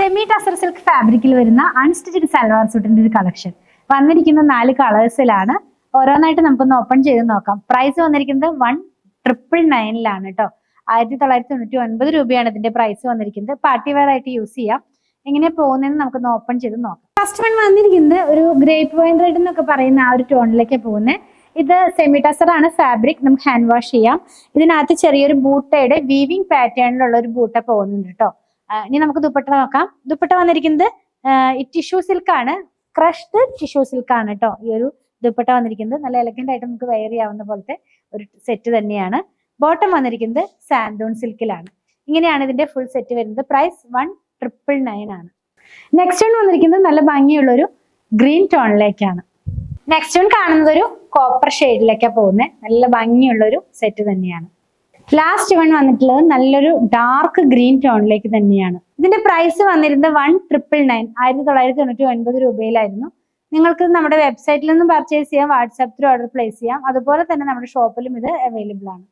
Semi tussar silk ഫാബ്രിക്കിൽ വരുന്ന unstitched salwar സൂട്ടിന്റെ ഒരു കളക്ഷൻ വന്നിരിക്കുന്ന 4 കളേഴ്സിലാണ്. ഓരോന്നായിട്ട് നമുക്കൊന്ന് ഓപ്പൺ ചെയ്ത് നോക്കാം. പ്രൈസ് വന്നിരിക്കുന്നത് 1999 കേട്ടോ. 1999 രൂപയാണ് ഇതിന്റെ പ്രൈസ് വന്നിരിക്കുന്നത്. പാർട്ടി വെയർ ആയിട്ട് യൂസ് ചെയ്യാം. എങ്ങനെ പോകുന്നതെന്ന് നമുക്കൊന്ന് ഓപ്പൺ ചെയ്ത് നോക്കാം. ഫസ്റ്റ് വൺ വന്നിരിക്കുന്നത് ഒരു ഗ്രേപ്പ് വൈൻ റെഡ് എന്നൊക്കെ പറയുന്ന ആ ഒരു ടോണിലേക്ക് പോകുന്നത്. ഇത് സെമി ടസർ ആണ് ഫാബ്രിക്. നമുക്ക് ഹാൻഡ് വാഷ് ചെയ്യാം. ഇതിനകത്ത് ചെറിയൊരു ബൂട്ടയുടെ വീവിംഗ് പാറ്റേണിലുള്ള ഒരു ബൂട്ട പോകുന്നുണ്ട് കേട്ടോ. ഇനി നമുക്ക് ദുപ്പട്ട നോക്കാം. ദുപ്പട്ട വന്നിരിക്കുന്നത് ടിഷ്യൂ സിൽക്ക് ആണ്. ക്രഷ്ഡ് ടിഷ്യൂ സിൽക്ക് ആണ് കേട്ടോ ഈ ഒരു ദുപ്പട്ട വന്നിരിക്കുന്നത്. നല്ല എലഗന്റ് ആയിട്ട് നമുക്ക് വെയർ ചെയ്യാവുന്ന പോലത്തെ ഒരു സെറ്റ് തന്നെയാണ്. ബോട്ടം വന്നിരിക്കുന്നത് സാൻഡോൺ സിൽക്കിലാണ്. ഇങ്ങനെയാണ് ഇതിന്റെ ഫുൾ സെറ്റ് വരുന്നത്. പ്രൈസ് 1999 ആണ്. നെക്സ്റ്റ് വൺ വന്നിരിക്കുന്നത് നല്ല ഭംഗിയുള്ള ഒരു ഗ്രീൻ ടോണിലേക്കാണ്. നെക്സ്റ്റ് വൺ കാണുന്നത് ഒരു കോപ്പർ ഷെയ്ഡിലേക്കാണ് പോകുന്നത്. നല്ല ഭംഗിയുള്ള ഒരു സെറ്റ് തന്നെയാണ്. ലാസ്റ്റ് വൺ വന്നിട്ടുള്ളത് നല്ലൊരു ഡാർക്ക് ഗ്രീൻ ടോണിലേക്ക് തന്നെയാണ്. ഇതിന്റെ പ്രൈസ് വന്നിരുന്നത് 1999 1999 രൂപയിലായിരുന്നു. നിങ്ങൾക്ക് നമ്മുടെ വെബ്സൈറ്റിൽ നിന്നും പർച്ചേസ് ചെയ്യാം, വാട്സാപ്പ് ത്രൂ ഓർഡർ പ്ലേസ് ചെയ്യാം. അതുപോലെ തന്നെ നമ്മുടെ ഷോപ്പിലും ഇത് അവൈലബിൾ ആണ്.